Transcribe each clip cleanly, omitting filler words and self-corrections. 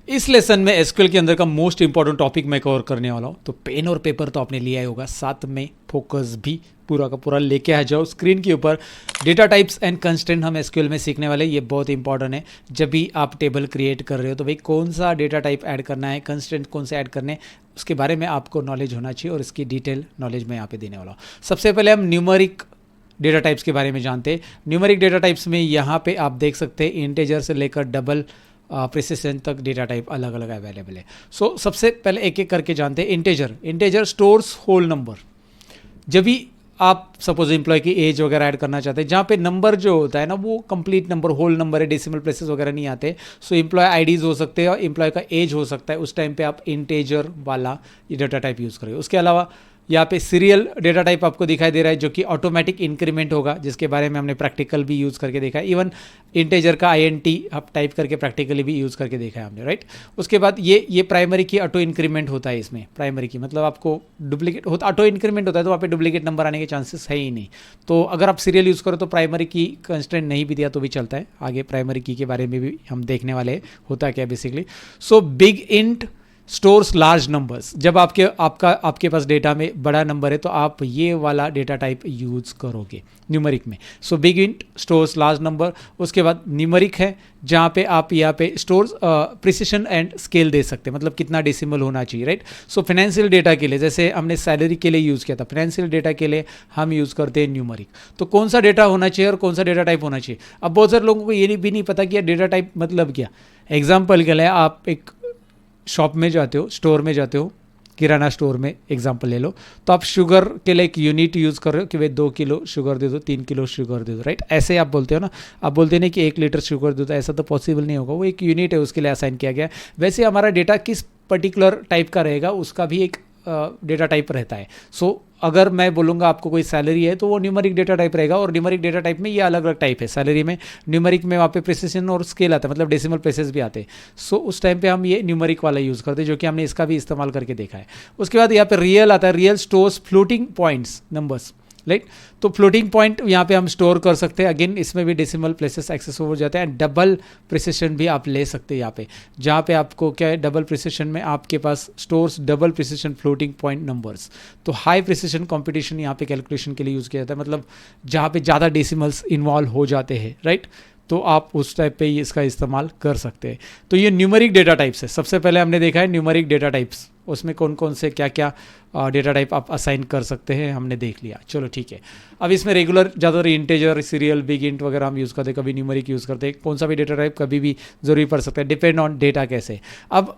इस लेसन में एसक्यूएल के अंदर का मोस्ट इंपॉर्टेंट टॉपिक मैं कवर करने वाला हूँ। तो पेन और पेपर तो आपने लिया ही होगा, साथ में फोकस भी पूरा का पूरा लेके आ जाओ स्क्रीन के ऊपर। डेटा टाइप्स एंड कंस्ट्रेंट हम एसक्यूएल में सीखने वाले, ये बहुत इंपॉर्टेंट है। जब भी आप टेबल क्रिएट कर रहे हो तो भाई कौन सा डेटा टाइप ऐड करना है, कंस्ट्रेंट कौन से ऐड करने हैं, उसके बारे में आपको नॉलेज होना चाहिए और इसकी डिटेल नॉलेज मैं यहाँ पे देने वाला हूँ। सबसे पहले हम न्यूमेरिक डेटा टाइप्स के बारे में जानते हैं। न्यूमेरिक डेटा टाइप्स में यहाँ पे आप देख सकते हैं इंटीजर से लेकर डबल प्रिसिशन तक डेटा टाइप अलग अलग अवेलेबल है। सो सबसे पहले एक एक करके जानते हैं। Integer stores whole number. जब भी आप सपोज एम्प्लॉय की एज वगैरह ऐड करना चाहते हैं, जहाँ पे नंबर जो होता है ना वो कंप्लीट नंबर होल नंबर है, डेसिमल प्लेसेस वगैरह नहीं आते। सो एम्प्लॉय आईडीज हो सकते हैं और एम्प्लॉय का एज हो सकता है, उस टाइम पे आप इंटीजर वाला ये डेटा टाइप यूज़ करेंगे। उसके अलावा यहाँ पे सीरियल डेटा टाइप आपको दिखाई दे रहा है जो कि ऑटोमेटिक इंक्रीमेंट होगा, जिसके बारे में हमने प्रैक्टिकल भी यूज़ करके देखा है। इवन इंटीजर का INT आप टाइप करके प्रैक्टिकली भी यूज़ करके देखा है हमने, राइट। उसके बाद ये प्राइमरी की ऑटो इंक्रीमेंट होता है। इसमें प्राइमरी की मतलब आपको डुप्लीकेट होता, ऑटो इंक्रीमेंट होता है तो वहाँ पे डुप्लीकेट नंबर आने के चांसेस है ही नहीं। तो अगर आप सीरियल यूज़ करो तो प्राइमरी की कंस्ट्रेंट नहीं भी दिया तो भी चलता है। आगे प्राइमरी की के बारे में भी हम देखने वाले हैं होता क्या basically. So big int stores large numbers. जब आपके पास डेटा में बड़ा नंबर है तो आप ये वाला डेटा टाइप यूज़ करोगे न्यूमरिक में। So big int stores large number. उसके बाद न्यूमरिक है जहाँ पे आप यहाँ पे स्टोर्स प्रिसिशन एंड स्केल दे सकते हैं, मतलब कितना डेसिमल होना चाहिए, राइट। सो फाइनेंशियल डेटा के लिए जैसे हमने सैलरी के लिए यूज़ किया था, फाइनेंशियल डेटा के लिए हम यूज़ करते हैं न्यूमरिक। तो कौन सा डेटा होना चाहिए और कौन सा डेटा टाइप होना चाहिए। अब बहुत सारे लोगों को ये भी नहीं पता कि डेटा टाइप मतलब क्या। एग्जाम्पल के लिए आप एक शॉप में जाते हो, स्टोर में जाते हो, किराना स्टोर में एग्जांपल ले लो, तो आप शुगर के लिए एक यूनिट यूज़ कर रहे हो कि भाई 2 किलो शुगर दे दो, 3 किलो शुगर दे दो, राइट। ऐसे आप बोलते हो ना, आप बोलते नहीं कि 1 लीटर शुगर दे दो, ऐसा तो पॉसिबल नहीं होगा। वो एक यूनिट है, उसके लिए असाइन किया गया है। वैसे हमारा डेटा किस पर्टिकुलर टाइप का रहेगा उसका भी एक डेटा टाइप रहता है। सो अगर मैं बोलूँगा आपको कोई सैलरी है तो वो न्यूमरिक डेटा टाइप रहेगा, और न्यूमरिक डेटा टाइप में ये अलग अलग टाइप है। सैलरी में न्यूमरिक में वहाँ पे प्रिसिशन और स्केल आता है, मतलब डेसिमल प्लेसेस भी आते हैं। सो उस टाइम पे हम ये न्यूमरिक वाला यूज़ करते हैं, जो कि हमने इसका भी इस्तेमाल करके देखा है। उसके बाद यहाँ पे रियल आता है। Real stores floating points numbers, right. तो फ्लोटिंग पॉइंट यहाँ पे हम स्टोर कर सकते हैं। अगेन इसमें भी डेसिमल प्लेसेस एक्सेस हो जाते हैं। डबल प्रिसिशन भी आप ले सकते हैं यहाँ पे, जहाँ पे आपको क्या है, डबल प्रिसिशन में आपके पास stores double precision floating point numbers. तो हाई प्रिसिशन कंपटीशन यहाँ पे कैलकुलेशन के लिए यूज़ किया जाता है, मतलब जहाँ पे ज़्यादा डेसिमल्स इन्वॉल्व हो जाते हैं, राइट। तो आप उस टाइप पे इसका इस्तेमाल कर सकते हैं। तो ये न्यूमरिक डेटा टाइप्स है। सबसे पहले हमने देखा है न्यूमरिक डेटा टाइप्स, उसमें कौन कौन से क्या क्या डेटा टाइप आप असाइन कर सकते हैं हमने देख लिया। चलो ठीक है। अब इसमें रेगुलर ज़्यादातर इंटीजर, सीरियल, बिग इंट वगैरह हम यूज़ करते हैं, कभी न्यूमरिक यूज़ करते हैं। कौन सा भी डेटा टाइप कभी भी ज़रूरी पड़ सकता है, डिपेंड ऑन डेटा कैसे। अब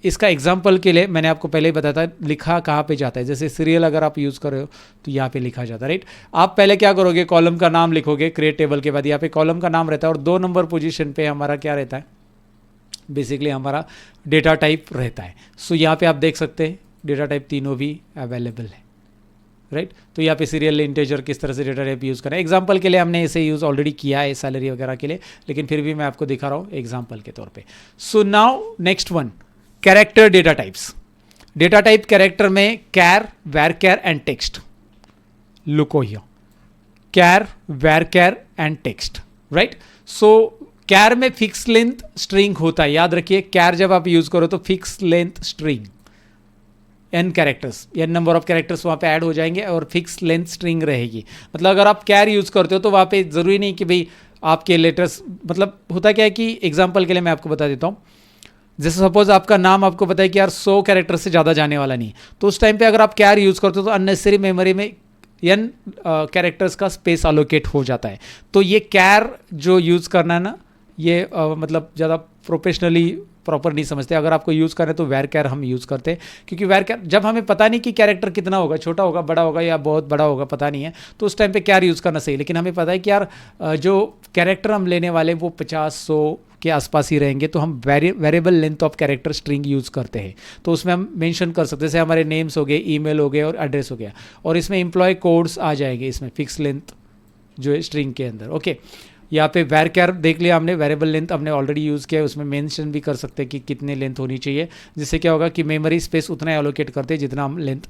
इसका एग्जाम्पल के लिए मैंने आपको पहले ही बताया था लिखा कहाँ पे जाता है। जैसे सीरियल अगर आप यूज़ कर रहे हो तो यहाँ पे लिखा जाता है, राइट। आप पहले क्या करोगे, कॉलम का नाम लिखोगे, क्रिएट टेबल के बाद यहाँ पे कॉलम का नाम रहता है, और 2 नंबर पोजीशन पे हमारा क्या रहता है, बेसिकली हमारा डेटा टाइप रहता है। सो यहाँ पे आप देख सकते हैं डेटा टाइप तीनों भी अवेलेबल है, राइट। तो यहाँ पे सीरियल, इंटीजर किस तरह से डेटा टाइप यूज़ करें। एग्जाम्पल के लिए हमने इसे यूज़ ऑलरेडी किया है सैलरी वगैरह के लिए, लेकिन फिर भी मैं आपको दिखा रहा हूँ एग्जाम्पल के तौर पे। So now next one, character data types. Data type character में कैर, where char and text. लुको here, char, where char and text, right. सो कैर में फिक्स लेंथ स्ट्रिंग होता है, याद रखिए। कैर जब आप यूज़ करो तो fix length string, n characters, n number of characters वहाँ पे ऐड हो जाएंगे और फिक्स लेंथ स्ट्रिंग रहेगी। मतलब अगर आप कैर यूज़ करते हो तो वहाँ पे ज़रूरी नहीं कि भाई आपके लेटर्स, मतलब होता क्या है कि एग्जांपल के लिए मैं आपको बता देता हूँ। जैसे सपोज आपका नाम आपको पता है कि यार 100 कैरेक्टर से ज़्यादा जाने वाला नहीं, तो उस टाइम पे अगर आप कैर यूज़ करते हो तो अननेसेसरी मेमोरी में n कैरेक्टर्स का स्पेस अलोकेट हो जाता है। तो ये कैर जो यूज़ करना है ना, ये मतलब ज़्यादा प्रोफेशनली प्रॉपर नहीं समझते। अगर आपको यूज़ करें तो वेर कैर हम यूज़ करते हैं, क्योंकि वेर कैर जब हमें पता नहीं कि कैरेक्टर कितना होगा, छोटा होगा, बड़ा होगा या बहुत बड़ा होगा, पता नहीं है, तो उस टाइम पे कैर यूज़ करना सही। लेकिन हमें पता है कि यार जो कैरेक्टर हम लेने वाले वो 50-100 के आसपास ही रहेंगे, तो हम variable length of character string use करते हैं। तो उसमें हम मेंशन कर सकते हैं, जैसे हमारे नेम्स हो गए, ईमेल हो गए और एड्रेस हो गया, और इसमें एम्प्लॉय कोड्स आ जाएंगे इसमें फिक्स लेंथ जो है स्ट्रिंग के अंदर। ओके, यहाँ पे वेर कैर देख लिया हमने, वेरिएबल लेंथ हमने ऑलरेडी यूज़ किया है। उसमें मेंशन भी कर सकते हैं कि कितने लेंथ होनी चाहिए, जिससे क्या होगा कि मेमोरी स्पेस उतना एलोकेट करते हैं जितना हम लेंथ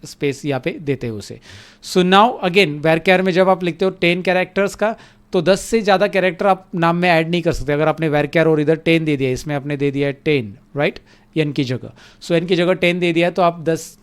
स्पेस यहाँ पे देते हैं उसे। सो नाउ अगेन वेर कैर में जब आप लिखते हो 10 कैरेक्टर्स का, तो 10 से ज़्यादा कैरेक्टर आप नाम में ऐड नहीं कर सकते। अगर आपने varchar और इधर 10 दे दिया, इसमें आपने दे दिया है 10, राइट, n की जगह, सो n की जगह 10 दे दिया है, तो आप 10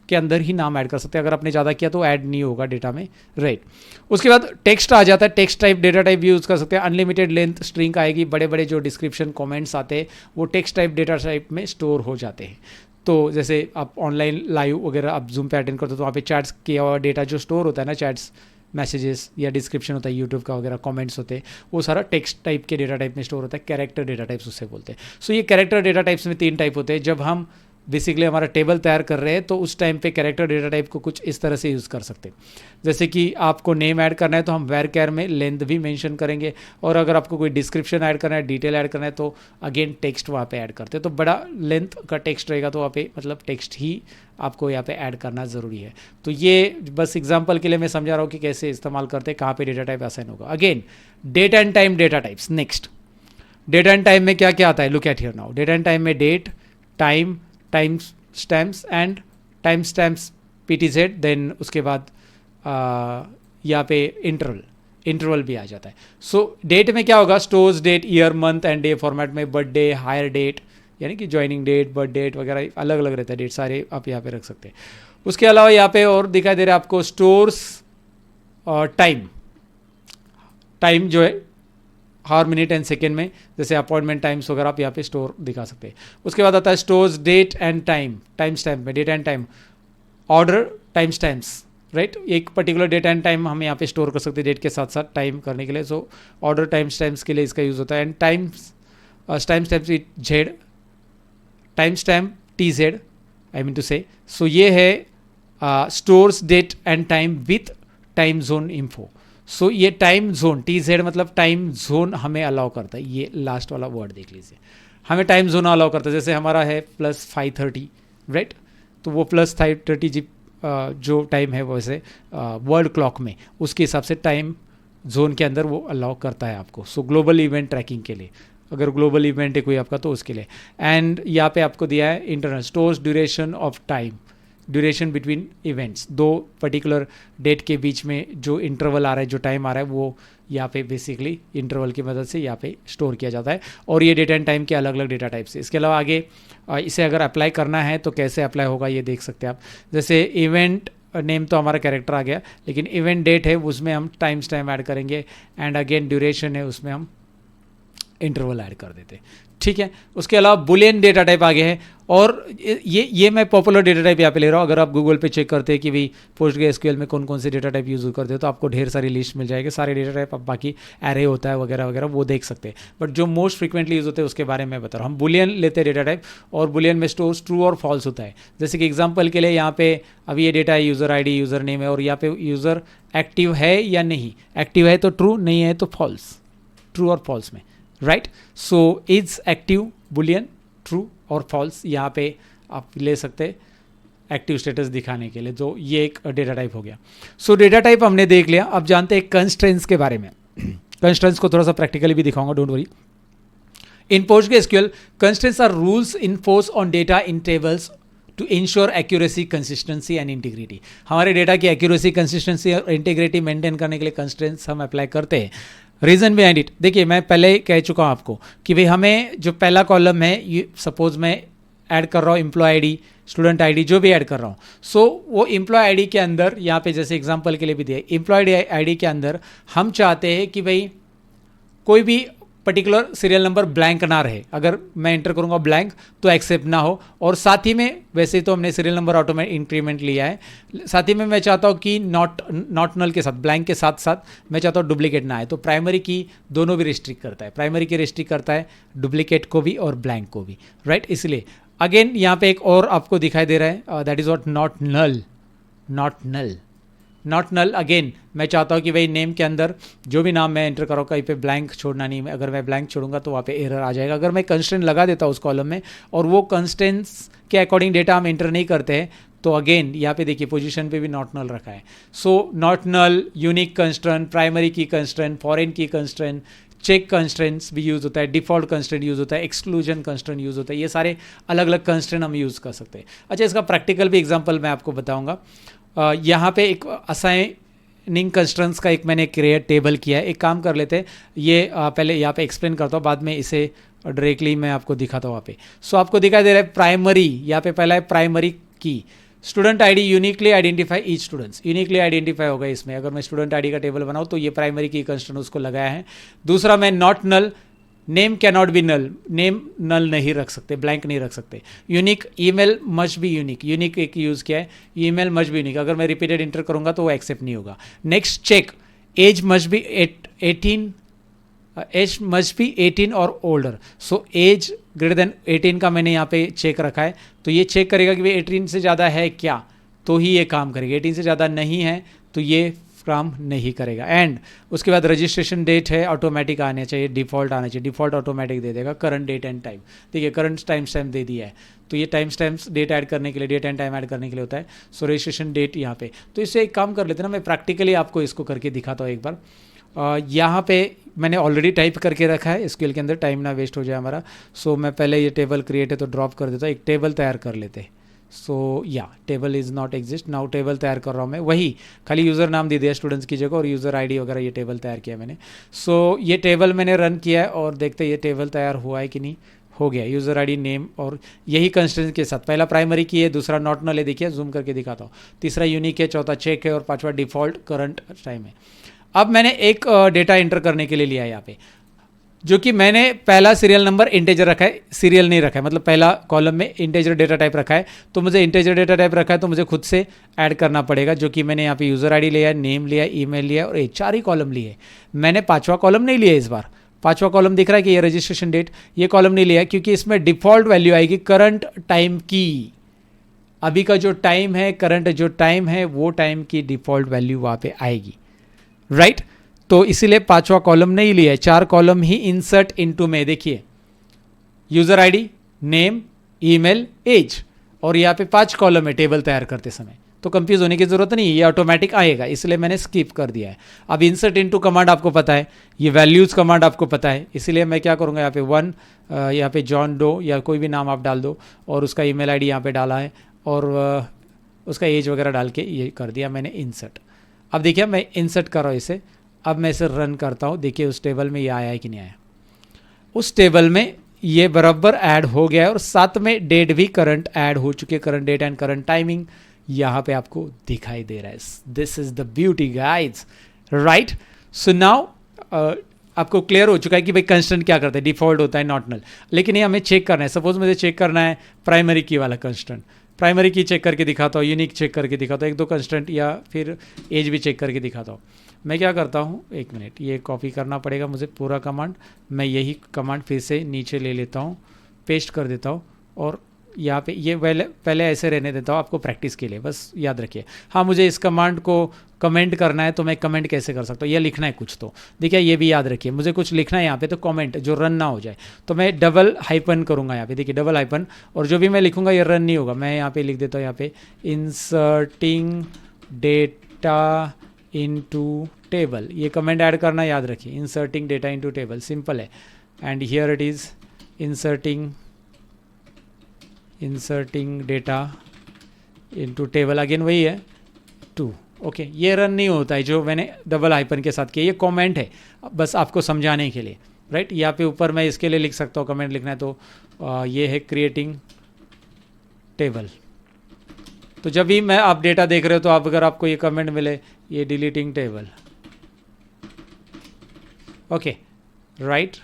के अंदर ही नाम ऐड कर सकते हैं। अगर आपने ज़्यादा किया तो ऐड नहीं होगा डेटा में, राइट। उसके बाद टेक्स्ट आ जाता है, text type data type use कर सकते हैं। अनलिमिटेड लेंथ स्ट्रिंग आएगी, बड़े बड़े जो डिस्क्रिप्शन कमेंट्स आते हैं वो टेक्स्ट टाइप डेटा टाइप में स्टोर हो जाते हैं। तो जैसे आप ऑनलाइन लाइव वगैरह आप जूम पे अटेंड करते हो तो वहाँ पे चैट्स किया हुआ डेटा जो स्टोर होता है ना, चैट्स मैसेजेस या डिस्क्रिप्शन होता है यूट्यूब का वगैरह, कमेंट्स होते हैं, वो सारा टेक्स्ट टाइप के डेटा टाइप में स्टोर होता है। कैरेक्टर डेटा टाइप्स उससे बोलते हैं। सो ये कैरेक्टर डेटा टाइप्स में 3 टाइप होते हैं। जब हम बेसिकली हमारा टेबल तैयार कर रहे हैं तो उस टाइम पे कैरेक्टर डेटा टाइप को कुछ इस तरह से यूज़ कर सकते हैं। जैसे कि आपको नेम ऐड करना है तो हम varchar में लेंथ भी मेंशन करेंगे, और अगर आपको कोई डिस्क्रिप्शन ऐड करना है, डिटेल ऐड करना है, तो अगेन टेक्स्ट वहाँ पे ऐड करते हैं। तो बड़ा लेंथ का टेक्स्ट रहेगा तो वहाँ पे मतलब टेक्स्ट ही आपको यहाँ पे ऐड करना ज़रूरी है। तो ये बस एग्जाम्पल के लिए मैं समझा रहा हूँ कि कैसे इस्तेमाल करते हैं, कहाँ पे डेटा टाइप असाइन होगा। Again date and time data types. Next, date and time में क्या क्या आता है, look at here now. Date and time में date, time, time stamps and time stamps PTZ, then उसके बाद यहाँ पे इंटरवल भी आ जाता है। सो डेट में क्या होगा, stores date, year, month and day format में, बर्थडे, हायर डेट यानी कि ज्वाइनिंग डेट, बर्थ डेट वगैरह अलग अलग रहता है, डेट सारे आप यहाँ पे रख सकते हैं। उसके अलावा यहाँ पे और दिखाई दे रहा है आपको स्टोर्स और टाइम जो है हावर, मिनट एंड सेकेंड में, जैसे अपॉइंटमेंट टाइम्स वगैरह आप यहाँ पे स्टोर दिखा सकते हैं। उसके बाद आता है stores date and time, time stamp में date and time, order time stamps, right. एक पर्टिकुलर डेट एंड टाइम हम यहाँ पे स्टोर कर सकते हैं डेट के साथ साथ टाइम करने के लिए। सो ऑर्डर टाइम स्टैम्प्स के लिए इसका यूज़ होता है। And time stamps with Z, time stamp TZ, I mean to say. So ये है stores date and time with time zone info. So ये टाइम जोन TZ मतलब टाइम जोन हमें अलाउ करता है। ये लास्ट वाला वर्ड देख लीजिए, हमें टाइम जोन अलाउ करता है। जैसे हमारा है +5:30, राइट, तो वो +5:30 जो टाइम है वैसे वर्ल्ड क्लॉक में उसके हिसाब से टाइम जोन के अंदर वो अलाउ करता है आपको। सो ग्लोबल इवेंट ट्रैकिंग के लिए, अगर ग्लोबल इवेंट है कोई आपका तो उसके लिए। एंड यहाँ पे आपको दिया है interval stores duration of time, duration between events, 2 particular date के बीच में जो इंटरवल आ रहा है, जो टाइम आ रहा है, वो यहाँ पे बेसिकली इंटरवल की मदद से यहाँ पे स्टोर किया जाता है। और ये डेट एंड टाइम के अलग अलग डेटा टाइप्स है। इसके अलावा आगे इसे अगर अप्लाई करना है तो कैसे अप्लाई होगा ये देख सकते हैं आप। जैसे इवेंट नेम तो हमारा कैरेक्टर आ गया, लेकिन इवेंट डेट है उसमें हम टाइम स्टैम्प ऐड करेंगे, एंड अगेन ड्यूरेशन है उसमें हम इंटरवल ऐड कर देते, ठीक है। उसके अलावा बुलियन डेटा टाइप आगे है, और ये मैं पॉपुलर डेटा टाइप यहाँ पे ले रहा हूँ। अगर आप गूगल पे चेक करते हैं कि भाई PostgreSQL में कौन कौन से डेटा टाइप यूज़ करते हैं तो आपको ढेर सारी लिस्ट मिल जाएगी, सारे डेटा टाइप। आप बाकी एरे होता है वगैरह वगैरह वो देख सकते हैं, बट जो मोस्ट फ्रिक्वेंटली यूज़ होते हैं उसके बारे में बता रहा हूँ। हम बुलियन लेते हैं डेटा टाइप, और बुलियन में स्टोर्स ट्रू और फॉल्स होता है। जैसे कि एग्जाम्पल के लिए यहाँ पे अभी ये डेटा है यूज़र ID, यूज़र नेम है, और यहाँ पे यूज़र एक्टिव है या नहीं, एक्टिव है तो ट्रू, नहीं है तो फॉल्स, ट्रू और फॉल्स में, right. So is active Boolean, true और फॉल्स यहाँ पे आप ले सकते हैं एक्टिव स्टेटस दिखाने के लिए। तो ये एक डेटा टाइप हो गया। सो डेटा टाइप हमने देख लिया। अब जानते हैं कंस्ट्रेंट्स के बारे में। कंस्ट्रेंट्स को थोड़ा सा प्रैक्टिकली भी दिखाऊंगा, don't worry. In PostgreSQL, constraints are rules enforced on data in tables to ensure accuracy, consistency and integrity। हमारे डेटा की एक्यूरेसी, कंसिस्टेंसी और इंटीग्रिटी मेंटेन करने के लिए कंस्ट्रेंट्स हम अप्लाई करते हैं। रीज़न बिहाइंड इट, देखिए मैं पहले कह चुका हूँ आपको कि भाई हमें जो पहला कॉलम है, सपोज मैं ऐड कर रहा हूँ एम्प्लॉय ID, स्टूडेंट ID, जो भी ऐड कर रहा हूँ। सो वो एम्प्लॉय ID के अंदर, यहाँ पे जैसे एग्जांपल के लिए भी दिया, एम्प्लॉय ID के अंदर हम चाहते हैं कि भाई कोई भी पर्टिकुलर सीरियल नंबर ब्लैंक ना रहे। अगर मैं इंटर करूंगा ब्लैंक तो एक्सेप्ट ना हो, और साथ ही में वैसे ही तो हमने सीरियल नंबर ऑटोमेटिक इंक्रीमेंट लिया है, साथ ही में मैं चाहता हूँ कि नॉट नल के साथ, ब्लैंक के साथ साथ मैं चाहता हूँ डुप्लीकेट ना आए। तो प्राइमरी की दोनों भी रिस्ट्रिक्ट करता है, प्राइमरी की रिस्ट्रिक्ट करता है डुप्लीकेट को भी और ब्लैंक को भी, राइट। इसलिए अगेन यहाँ पे एक और आपको दिखाई दे रहा है, that is what not null, not null. Again मैं चाहता हूँ कि भाई नेम के अंदर जो भी नाम मैं एंटर करूँ कहीं पे ब्लैंक छोड़ना नहीं है। अगर मैं ब्लैंक छोड़ूंगा तो वहाँ पे एरर आ जाएगा। अगर मैं कंस्ट्रेंट लगा देता हूँ उस कॉलम में और वो कंस्ट्रेंट्स के अकॉर्डिंग डेटा हम एंटर नहीं करते हैं तो अगेन यहाँ पे देखिए पोजीशन पे भी नॉट नल रखा है। So not null, unique constraint, primary key constraint, foreign key constraint, check constraints भी यूज़ होता है, डिफ़ॉल्ट कंस्ट्रेंट यूज़ होता है, एक्सक्लूजन कंस्ट्रेंट यूज़ होता है। ये सारे अलग अलग कंस्ट्रेंट हम यूज़ कर सकते हैं। अच्छा, इसका प्रैक्टिकल भी एग्जांपल मैं आपको बताऊंगा। यहाँ पे एक डिफाइनिंग कंस्ट्रेंट्स का एक मैंने क्रिएट टेबल किया है। एक काम कर लेते हैं, ये पहले यहाँ पे एक्सप्लेन करता हूँ, बाद में इसे डायरेक्टली मैं आपको दिखाता हूँ वहाँ पे। सो आपको दिखाई दे रहा है प्राइमरी, यहाँ पे पहला है प्राइमरी की student ID uniquely identify each students, uniquely identify होगा इसमें। अगर मैं स्टूडेंट आईडी का टेबल बनाऊँ तो ये प्राइमरी की कंस्ट्रेंट उसको लगाया है। दूसरा मैं not null, name can not be null, name null नहीं रख सकते, ब्लैंक नहीं रख सकते। Unique, email must be unique, unique एक यूज़ किया है, ईमेल मस्ट बी यूनिक, अगर मैं रिपीटेड इंटर करूंगा तो वो एक्सेप्ट नहीं होगा। Next check, age must be 18, age must be 18 और older. So age greater than 18 का मैंने यहाँ पे चेक रखा है, तो ये चेक करेगा कि भाई 18 से ज़्यादा है क्या, तो ही ये काम करेगा। 18 से ज़्यादा नहीं है तो ये काम नहीं करेगा। एंड उसके बाद रजिस्ट्रेशन डेट है, ऑटोमेटिक आना चाहिए, डिफ़ॉल्ट आना चाहिए, डिफ़ॉल्ट ऑटोमेटिक दे देगा। करंट डेट एंड टाइम, देखिए करंट टाइम स्टैम्प दे दिया है, तो ये टाइम स्टैम्प्स डेट ऐड करने के लिए, डेट एंड टाइम ऐड करने के लिए होता है। सो रजिस्ट्रेशन डेट यहाँ पे, तो इससे एक काम कर लेते हैं ना, मैं प्रैक्टिकली आपको इसको करके दिखाता हूँ एक बार। यहाँ पे मैंने ऑलरेडी टाइप करके रखा है एसक्यूएल के अंदर, टाइम ना वेस्ट हो जाए हमारा। सो मैं पहले ये टेबल क्रिएट है तो ड्रॉप कर देता हूँ, एक टेबल तैयार कर लेते हैं। सो या table is not exist now, table तैयार कर रहा हूँ मैं, वही खाली यूज़र नाम दे दिया स्टूडेंट्स की जगह और यूज़र आईडी वगैरह, ये टेबल तैयार किया मैंने। सो ये टेबल मैंने रन किया है और देखते हैं ये टेबल तैयार हुआ है कि नहीं। हो गया, यूज़र आईडी, नेम और यही कंस्ट्रेंट के साथ। पहला प्राइमरी की है, दूसरा नॉट नल है, देखिए जूम करके दिखाता हूँ, तीसरा यूनिक है, चौथा चेक है और पांचवा डिफ़ॉल्ट करंट टाइम है। अब मैंने एक डेटा एंटर करने के लिए लिया है यहाँ पे, जो कि मैंने पहला सीरियल नंबर इंटेजर रखा है, सीरियल नहीं रखा है, मतलब पहला कॉलम में इंटेजर डेटा टाइप रखा है, तो मुझे इंटेजर डेटा टाइप रखा है तो मुझे खुद से ऐड करना पड़ेगा, जो कि मैंने यहाँ पे यूज़र आईडी लिया है, नेम लिया है, ईमेल लिया है और ये 4 ही कॉलम लिए। मैंने 5वां कॉलम नहीं लिया इस बार। 5वां कॉलम दिख रहा है कि ये रजिस्ट्रेशन डेट, ये कॉलम नहीं लिया क्योंकि इसमें डिफ़ॉल्ट वैल्यू आएगी करंट टाइम की। अभी का जो टाइम है, करंट जो टाइम है, वो टाइम की डिफ़ॉल्ट वैल्यू वहाँ पे आएगी, राइट। तो इसीलिए 5वां कॉलम नहीं लिया है, 4 कॉलम ही इंसर्ट इनटू में। देखिए user ID, name, email, age, और यहाँ पे 5 कॉलम है टेबल तैयार करते समय, तो कंफ्यूज होने की जरूरत नहीं है, ये ऑटोमेटिक आएगा, इसलिए मैंने स्किप कर दिया है। अब इंसर्ट इनटू कमांड आपको पता है, ये वैल्यूज कमांड आपको पता है, इसीलिए मैं क्या करूँगा, यहाँ पे 1, यहाँ पे जॉन डो या कोई भी नाम आप डाल दो और उसका ईमेल आईडी यहाँ पे डाला है और उसका एज वगैरह डाल के ये कर दिया मैंने इंसर्ट। अब देखिए मैं इंसर्ट कर रहा हूँ इसे, अब मैं इसे रन करता हूँ, देखिए उस टेबल में ये आया है कि नहीं आया। उस टेबल में ये बराबर ऐड हो गया है और साथ में डेट भी करंट ऐड हो चुके, current date and current timing यहाँ पे आपको दिखाई दे रहा है। This is the beauty guides, right. So now आपको क्लियर हो चुका है कि भाई कंस्टेंट क्या करता है, डिफॉल्ट होता है, नॉट नल, लेकिन ये हमें चेक करना है। सपोज मुझे चेक करना है प्राइमरी की वाला कंस्टेंट, प्राइमरी की चेक करके दिखाता हूँ, यूनिक चेक करके दिखाता हूँ, 1-2 कंस्टेंट या फिर एज भी चेक करके दिखाता हूँ। मैं क्या करता हूँ, 1 मिनट, ये कॉपी करना पड़ेगा मुझे पूरा कमांड, मैं यही कमांड फिर से नीचे ले लेता हूँ, पेस्ट कर देता हूँ और यहाँ पे ये पहले ऐसे रहने देता हूँ आपको प्रैक्टिस के लिए, बस याद रखिए। हाँ, मुझे इस कमांड को कमेंट करना है तो मैं कमेंट कैसे कर सकता हूँ, यह लिखना है कुछ, तो देखिए ये भी याद रखिए, मुझे कुछ लिखना है यहाँ पे तो कमेंट जो रन ना हो जाए, तो मैं डबल हाइपन करूँगा यहाँ पे, देखिए डबल हाइपन, और जो भी मैं लिखूँगा ये रन नहीं होगा। मैं यहाँ पे लिख देता हूँ यहाँ पे इंसर्टिंग डेटा इनटू टेबल, ये कमेंट ऐड करना याद रखिए, inserting data into table, simple है। And here it is inserting data into table, again वही है 2, ओके। ये रन नहीं होता है जो मैंने डबल हाइपन के साथ किया, ये कमेंट है बस आपको समझाने के लिए, राइट। यहाँ पे ऊपर मैं इसके लिए लिख सकता हूँ, कमेंट लिखना है तो ये है क्रिएटिंग टेबल। तो जब भी मैं आप डेटा देख रहे हो तो आप अगर आपको ये कमेंट मिले, ये डिलीटिंग टेबल, ओके, राइट,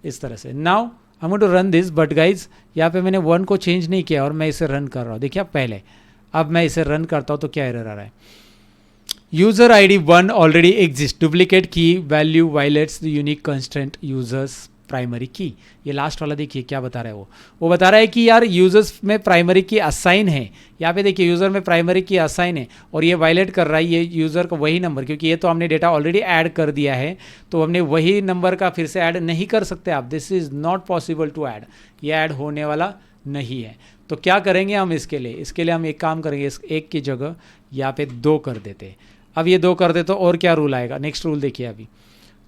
इस तरह से। Now I am going to run this, but guys यहाँ पे मैंने 1 को चेंज नहीं किया और मैं इसे रन कर रहा हूँ, देखिए आप पहले। अब मैं इसे रन करता हूँ तो क्या एरर आ रहा है, user ID 1 already exist, duplicate की value violates the unique constraint users primary key. ये लास्ट वाला देखिए क्या बता रहा है, वो बता रहा है कि यार यूजर्स में प्राइमरी की असाइन है, यहाँ पे देखिए यूजर में प्राइमरी की असाइन है और ये वायलेट कर रहा है ये यूजर का वही नंबर, क्योंकि ये तो हमने डेटा ऑलरेडी ऐड कर दिया है, तो हमने वही नंबर का फिर से ऐड नहीं कर सकते आप, this is not possible to add, ये ऐड होने वाला नहीं है। तो क्या करेंगे हम इसके लिए हम एक काम करेंगे, इस 1 की जगह यहाँ पे 2 कर देते। अब ये 2 कर दे तो और क्या रूल आएगा, नेक्स्ट रूल देखिए, अभी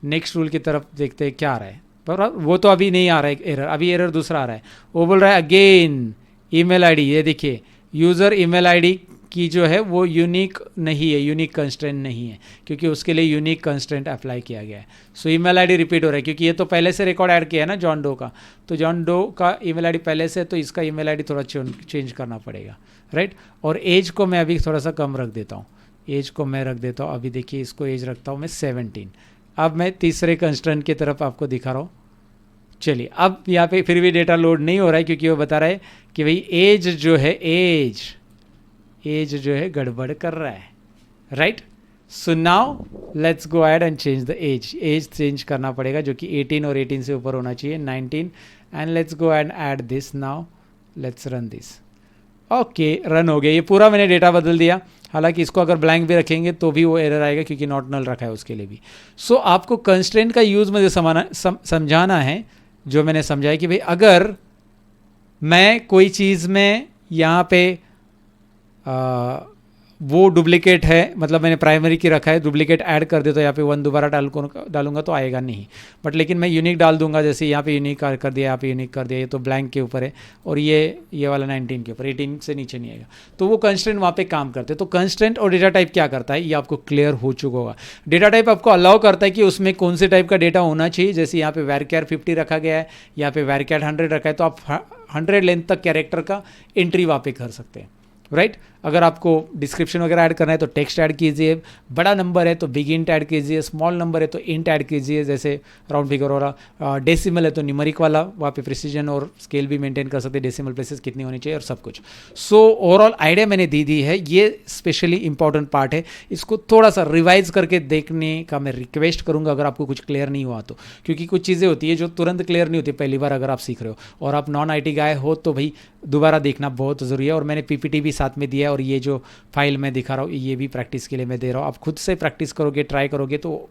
नेक्स्ट रूल की तरफ देखते हैं क्या आ रहा है, पर वो तो अभी नहीं आ रहा है एरर, अभी एरर दूसरा आ रहा है। वो बोल रहा है अगेन ईमेल आईडी, ये देखिए यूज़र ईमेल आईडी की जो है वो यूनिक नहीं है, यूनिक कंस्ट्रेंट नहीं है, क्योंकि उसके लिए यूनिक कंस्ट्रेंट अप्लाई किया गया है। सो ईमेल आईडी रिपीट हो रहा है क्योंकि ये तो पहले से रिकॉर्ड ऐड किया है ना जॉन डो का, तो जॉन डो का ईमेल आईडी पहले से, तो इसका ईमेल आईडी थोड़ा चेंज करना पड़ेगा, राइट। और एज को मैं अभी थोड़ा सा कम रख देता हूँ, एज को मैं रख देता हूँ, अभी देखिए इसको एज रखता हूँ मैं 17। अब मैं तीसरे कंस्ट्रेंट की तरफ आपको दिखा रहा हूँ। चलिए अब यहाँ पे फिर भी डेटा लोड नहीं हो रहा है क्योंकि वो बता रहा है कि भाई एज जो है, एज जो है गड़बड़ कर रहा है, right. So now let's go ahead and change the age change करना पड़ेगा जो कि 18 और 18 से ऊपर होना चाहिए, 19। And let's go and add this, now let's run this. Okay, run हो गया, ये पूरा मैंने डेटा बदल दिया। हालांकि इसको अगर ब्लैंक भी रखेंगे तो भी वो एरर आएगा क्योंकि नॉट नल रखा है उसके लिए भी। सो आपको कंस्ट्रेंट का यूज़ मुझे समझाना है, जो मैंने समझाया कि भाई अगर मैं कोई चीज़ में यहाँ पे वो डुप्लीकेट है, मतलब मैंने प्राइमरी की रखा है, डुप्लीकेट ऐड कर दे तो यहाँ पे 1 दोबारा डालूंगा तो आएगा नहीं। बट लेकिन मैं यूनिक डाल दूंगा, जैसे यहाँ पे यूनिक कर दिया, यहाँ पे यूनिक कर दिया, ये तो ब्लैंक के ऊपर है और ये वाला 19 के ऊपर, 18 से नीचे नहीं आएगा, तो वो कंस्ट्रेंट वहाँ पे काम करते हैं। तो कंस्ट्रेंट और डेटा टाइप क्या करता है ये आपको क्लियर हो चुका होगा। डेटा टाइप आपको अलाउ करता है कि उसमें कौन से टाइप का डेटा होना चाहिए, जैसे यहाँ पे varchar 50 रखा गया है, यहाँ पे varchar 100 रखा है, तो आप 100 लेंथ तक कैरेक्टर का एंट्री वहाँ पे कर सकते हैं, राइट। अगर आपको डिस्क्रिप्शन वगैरह ऐड करना है तो टेक्स्ट ऐड कीजिए, बड़ा नंबर है तो बिग इंट ऐड कीजिए, स्मॉल नंबर है तो इंट ऐड कीजिए, जैसे राउंड फिगर हो रहा, डेसिमल है तो न्यूमेरिक वाला, वहाँ पे प्रिसीजन और स्केल भी मेंटेन कर सकते हैं, डेसिमल प्लेसेस कितनी होनी चाहिए और सब कुछ। सो ओवरऑल आइडिया मैंने दी है, ये स्पेशली इंपॉर्टेंट पार्ट है, इसको थोड़ा सा रिवाइज करके देखने का मैं रिक्वेस्ट करूँगा अगर आपको कुछ क्लियर नहीं हुआ तो, क्योंकि कुछ चीज़ें होती है जो तुरंत क्लियर नहीं होती पहली बार अगर आप सीख रहे हो और आप नॉन IT गाय हो तो भाई दोबारा देखना बहुत ज़रूरी है। और मैंने PPT भी साथ में दिया है और ये जो फाइल मैं दिखा रहा हूँ ये भी प्रैक्टिस के लिए मैं दे रहा हूँ। आप खुद से प्रैक्टिस करोगे, ट्राई करोगे तो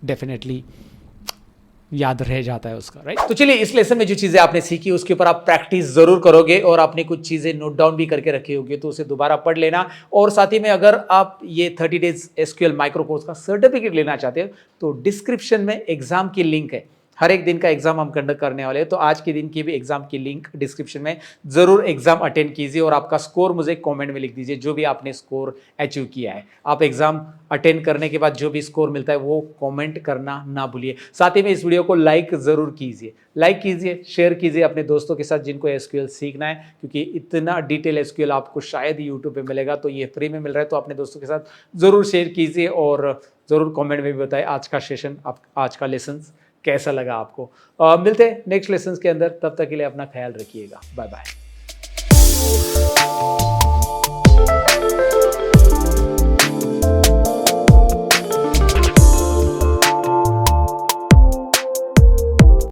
डेफिनेटली याद रह जाता है उसका, राइट। तो चलिए इस लेसन में जो चीज़ें आपने सीखी उसके ऊपर आप प्रैक्टिस जरूर करोगे और आपने कुछ चीज़ें नोट डाउन भी करके रखी होगी तो उसे दोबारा पढ़ लेना। और साथ ही में अगर आप ये 30 डेज SQL माइक्रो कोर्स का सर्टिफिकेट लेना चाहते हो तो डिस्क्रिप्शन में एग्जाम की लिंक है, हर एक दिन का एग्जाम हम कंडक्ट करने वाले हैं, तो आज के दिन की भी एग्जाम की लिंक डिस्क्रिप्शन में, जरूर एग्जाम अटेंड कीजिए और आपका स्कोर मुझे कमेंट में लिख दीजिए जो भी आपने स्कोर अचीव किया है। आप एग्जाम अटेंड करने के बाद जो भी स्कोर मिलता है वो कमेंट करना ना भूलिए। साथ ही में इस वीडियो को लाइक जरूर कीजिए, शेयर कीजिए अपने दोस्तों के साथ जिनको SQL सीखना है, क्योंकि इतना डिटेल SQL आपको शायद यूट्यूब पे मिलेगा, तो ये फ्री में मिल रहा है, तो अपने दोस्तों के साथ जरूर शेयर कीजिए और जरूर कमेंट में भी बताएं आज का सेशन, आज का लेसन कैसा लगा आपको। मिलते हैं नेक्स्ट लेसन के अंदर, तब तक के लिए अपना ख्याल रखिएगा, बाय बाय।